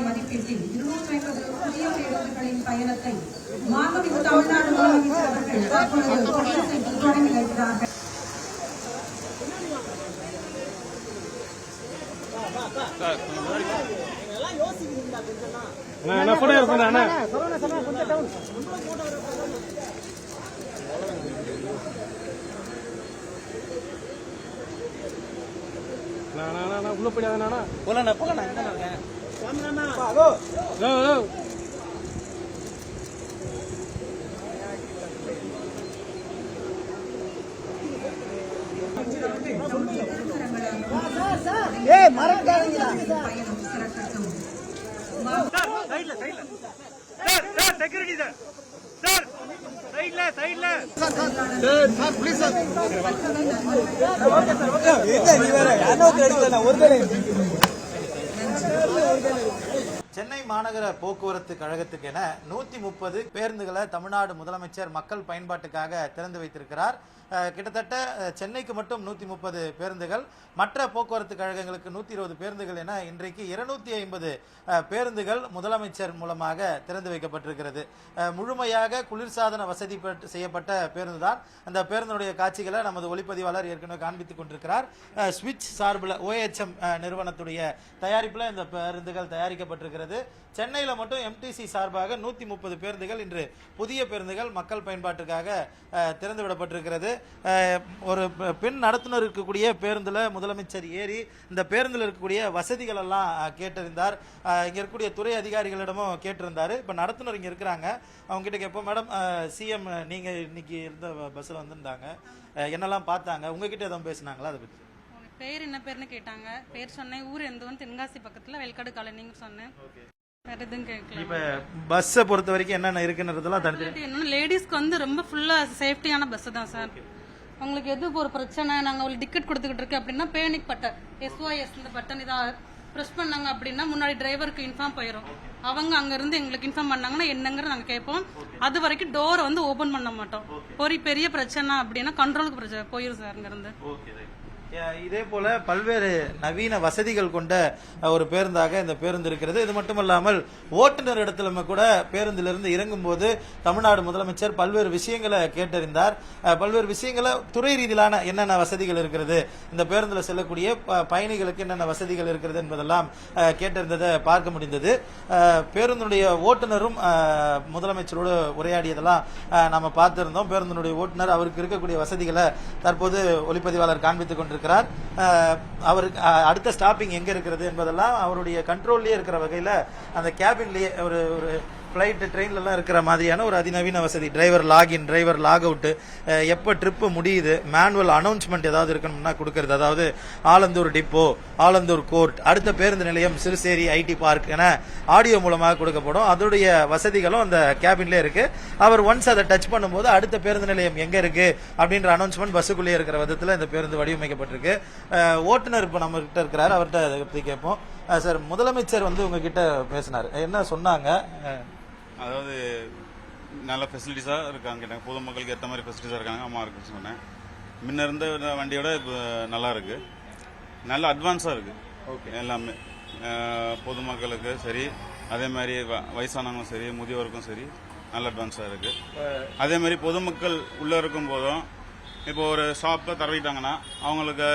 ரூபாய் மதிப்பீட்டில் 250 புதிய பேருந்துகளின் பயணத்தை மாண்புமிகு தமிழ்நாடு முதலமைச்சர் அவர்கள் தொடங்கி வைக்கிறார்கள். உள்ள போயிடாதா போல போல சென்னை மாநகர போக்குவரத்து கழகத்துக்கு என 130 பேருந்துகளை தமிழ்நாடு முதலமைச்சர் மக்கள் பயன்பாட்டுக்காக திறந்து வைத்திருக்கிறார். கிட்டத்தட்ட சென்னைக்கு மட்டும் 130 பேருந்துகள், மற்ற போக்குவரத்து கழகங்களுக்கு 120 பேருந்துகள் என இன்றைக்கு 250 பேருந்துகள் முதலமைச்சர் மூலமாக திறந்து வைக்கப்பட்டிருக்கிறது. முழுமையாக குளிர்சாதன வசதி செய்யப்பட்ட பேருந்து தான். அந்த பேருந்தினுடைய காட்சிகளை நமது ஒளிப்பதிவாளர் ஏற்கனவே காண்பித்துக் கொண்டிருக்கிறார். ஸ்விட்ச் சார்பில் OHM நிறுவனத்துடைய தயாரிப்பில் இந்த பேருந்துகள் தயாரிக்கப்பட்டிருக்கிறது. சென்னையில் மட்டும் MTC சார்பாக 130 பேருந்துகள் இன்று புதிய பேருந்துகள் மக்கள் பயன்பாட்டுக்காக திறந்து விடப்பட்டிருக்கிறது. ஒரு பெண் நடத்துனர் இருக்கக்கூடிய பேருந்துல முதலமைச்சர் ஏறி இந்த பேருந்தில் இருக்கக்கூடிய வசதிகள் எல்லாம் கேட்டறிந்தார். இங்க இருக்கக்கூடிய துறை அதிகாரிகளிடமும் கேட்டிருந்தாரு. இப்ப நடத்துனர் இங்க இருக்கிறாங்க, அவங்க கிட்ட கேட்போம். மேடம், CM நீங்க இன்னைக்கு இருந்த பஸ்ல வந்திருந்தாங்க, என்னெல்லாம் பார்த்தாங்க, உங்ககிட்ட எதுவும் பேசினாங்களா? அதை பத்தி பேர் என்ன பேர்னு கேட்டாங்க. பேர் சொன்னேன். ஊர் எந்தவன் தென்காசி பக்கத்துல வெல்காடு காலனின்னு சொன்னேன். வேற எதுவும் கேட்கல. இப்ப பஸ்ஸை பொறுத்த வரைக்கும் என்னென்ன இருக்குன்றதெல்லாம் என்னன்னா லேடிஸ்க்கு வந்து ரொம்ப ஃபுல்லா சேஃப்டியான பஸ் தான் சார். உங்களுக்கு எது ஒரு பிரச்சனை, நாங்க ஒரு டிக்கெட் கொடுத்துக்கிட்டு இருக்கோம் அப்படின்னா பேனிக் பட்டன் SOS இந்த பட்டன் இதை ப்ரெஸ் பண்ணாங்க அப்படின்னா முன்னாடி டிரைவருக்கு இன்ஃபார்ம் போயிடும். அவங்க அங்க இருந்து எங்களுக்கு இன்ஃபார்ம் பண்ணாங்கன்னா என்னங்கிறது நாங்க கேட்போம். அது வரைக்கும் டோரை வந்து ஓபன் பண்ண மாட்டோம். ஒரு பெரிய பிரச்சனை அப்படின்னா கண்ட்ரோலுக்கு போயிடும் சார் அங்க இருந்து. இதே போல பல்வேறு நவீன வசதிகள் கொண்ட ஒரு பேருந்தாக இந்த பேருந்து இருக்கிறது. இது மட்டுமல்லாமல் ஓட்டுநர் இடத்துல கூட பேருந்திலிருந்து இறங்கும் போது தமிழ்நாடு முதலமைச்சர் பல்வேறு விஷயங்களை கேட்டறிந்தார். பல்வேறு விஷயங்களை துறை ரீதியிலான என்னென்ன வசதிகள் இருக்கிறது, இந்த பேருந்தில் செல்லக்கூடிய பயணிகளுக்கு என்னென்ன வசதிகள் இருக்கிறது என்பதெல்லாம் கேட்டறிந்ததை பார்க்க முடிந்தது. பேருந்தினுடைய ஓட்டுநரும் முதலமைச்சரோடு உரையாடியதெல்லாம் நாம பார்த்திருந்தோம். பேருந்தினுடைய ஓட்டுநர் அவருக்கு இருக்கக்கூடிய வசதிகளை தற்போது ஒளிப்பதிவாளர் காண்பித்துக் கொண்டிருக்கிறார். அவருக்கு அடுத்த ஸ்டாப்பிங் எங்க இருக்கிறது என்பதெல்லாம் அவருடைய கண்ட்ரோல்லயே இருக்கிற வகையில அந்த கேபின்லயே ஒரு ஃபிளைட் ட்ரெயின்ல எல்லாம் இருக்கிற மாதிரியான ஒரு அதிநவீன வசதி, driver login, driver log out, எப்ப ட்ரிப் முடியுது, மேனுவல் அனௌன்ஸ்மெண்ட் ஏதாவது இருக்கணும்னா கொடுக்கறது, அதாவது ஆலந்தூர் டிப்போ, ஆலந்தூர் கோர்ட், அடுத்த பேருந்து நிலையம் சிறுசேரி IT பார்க் என ஆடியோ மூலமாக கொடுக்கப்படும். அதோடைய வசதிகளும் அந்த கேபின்லேயே இருக்கு. அவர் ஒன்ஸ் அதை டச் பண்ணும்போது அடுத்த பேருந்து நிலையம் எங்க இருக்கு அப்படின்ற அனௌன்ஸ்மெண்ட் பஸ்ஸுக்குள்ளேயே இருக்கிற விதத்தில் இந்த பேருந்து வடிவமைக்கப்பட்டிருக்கு. ஓட்டுநர் இப்ப நம்ம கிட்ட இருக்கிறார், அவர்கிட்ட அதை பத்தி கேட்போம். சார், முதலமைச்சர் வந்து உங்ககிட்ட பேசினார், என்ன சொன்னாங்க? அதாவது நல்ல ஃபெசிலிட்டிஸாக இருக்காங்க, பொதுமக்களுக்கு ஏற்ற மாதிரி ஃபெசிலிட்டிஸாக இருக்காங்க. அம்மா இருக்குன்னு சொன்னேன். முன்ன இருந்த வண்டியோட இப்போ நல்லா இருக்கு, நல்ல அட்வான்ஸாக இருக்கு. ஓகே, எல்லாமே பொதுமக்களுக்கு சரி, அதே மாதிரி வயசானவங்களும் சரி, முதியோருக்கும் சரி நல்ல அட்வான்ஸாக இருக்கு. அதே மாதிரி பொதுமக்கள் உள்ளே இருக்கும் போதும் இப்போ ஒரு ஸ்டாப்பில் தரவிட்டாங்கன்னா அவங்களுக்கு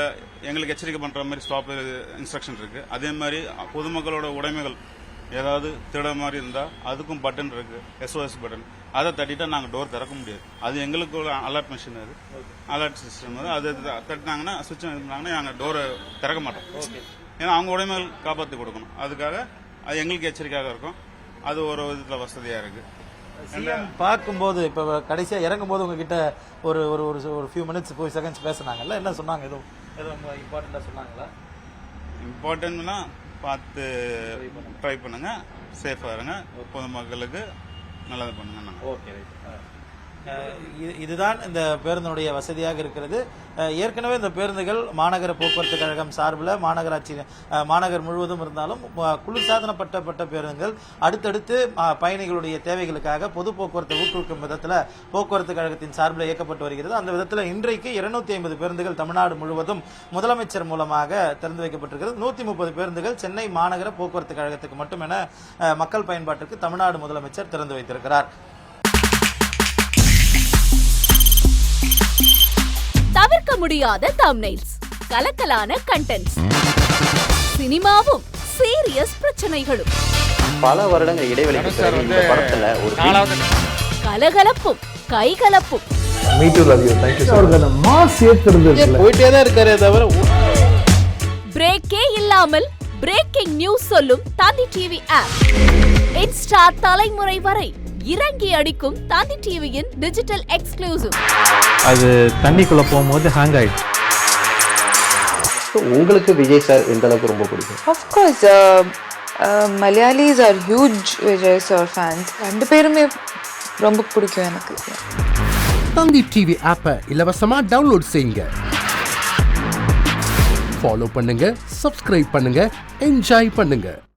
எங்களுக்கு எச்சரிக்கை பண்ணுற மாதிரி ஸ்டாப்பில் இன்ஸ்ட்ரக்ஷன் இருக்கு. அதே மாதிரி பொதுமக்களோட உடைமைகள் ஏதாவது திட மாதிரி இருந்தால் அதுக்கும் பட்டன் இருக்கு, SOS பட்டன். அதை தட்டிட்டா நாங்கள் டோர் திறக்க முடியாது. அது எங்களுக்கு ஒரு அலர்ட் மிஷின், அது அலர்ட் சிஸ்டம். அது தட்டினாங்கன்னா சுவிட்ச் இருந்தாங்கன்னா நாங்கள் டோரை திறக்க மாட்டோம். ஏன்னா அவங்க உடைமைகள் காப்பாற்றி கொடுக்கணும். அதுக்காக அது எங்களுக்கு எச்சரிக்கையாக இருக்கும். அது ஒரு விதத்தில் வசதியாக இருக்கு. பார்க்கும்போது இப்ப கடைசியா இறங்கும் போது உங்ககிட்ட ஒரு ஒரு ஃபியூ மினிட்ஸ் போய் செகண்ட்ஸ் பேசினாங்கல்ல, என்ன சொன்னாங்க? எதுவும் இம்பார்ட்டண்டா சொன்னாங்களா? இம்பார்ட்டன்ட்னா பார்த்து ட்ரை பண்ணுங்க, சேஃபா இருங்க, பொதுமக்களுக்கு நல்லது பண்ணுங்க. ஓகே, இதுதான் இந்த பேருந்தினுடைய வசதியாக இருக்கிறது. ஏற்கனவே இந்த பேருந்துகள் மாநகர போக்குவரத்து கழகம் சார்பில் மாநகர் முழுவதும் இருந்தாலும் குளிர்சாதனப்பட்ட பேருந்துகள் அடுத்தடுத்து பயணிகளுடைய தேவைகளுக்காக பொது போக்குவரத்தை ஊக்குவிக்கும் விதத்தில் போக்குவரத்து கழகத்தின் சார்பில் இயக்கப்பட்டு வருகிறது. அந்த விதத்தில் இன்றைக்கு 250 பேருந்துகள் தமிழ்நாடு முழுவதும் முதலமைச்சர் மூலமாக திறந்து வைக்கப்பட்டிருக்கிறது. 130 பேருந்துகள் சென்னை மாநகர போக்குவரத்து கழகத்துக்கு மட்டுமென மக்கள் பயன்பாட்டிற்கு தமிழ்நாடு முதலமைச்சர் திறந்து வைத்திருக்கிறார். தவிர்க்க முடியாத தம்ப்நெயில்ஸ், கலக்கலான கண்டென்ட்ஸ், சினிமாவும் சீரியஸ் பிரச்சனைகளும், பல வருடங்கள் இடைவெளிக்கு பிறகு இந்த படத்துல ஒரு கலகலப்பும் கைகலப்பும், போயிட்டே தான் இருக்காரே தவிர பிரேக்கே இல்லாமல் பிரேக்கிங் நியூஸ் சொல்லும் தந்தி டிவி ஆப். இன்ஸ்டா தலைமுறை வரை இறங்கி அடிக்கும் தந்தி டிவியின் டிஜிட்டல் எக்ஸ்க்ளூசிவ். அது தண்ணிக்குள்ள போகும்போது ஹேங் ஆயிடுச்சு. உங்களுக்கு விஜய் சார் எந்த அளவுக்கு ரொம்ப பிடிக்கும்? Of course, Malayalis are huge Vijay sir fans. ரெண்டு பேருமே ரொம்ப பிடிக்கும் எனக்கு. தந்தி டிவி ஆப்பை இலவசமா டவுன்லோட் செய்யுங்க. ஃபாலோ பண்ணுங்க, சப்ஸ்கிரைப் பண்ணுங்க, என்ஜாய் பண்ணுங்க.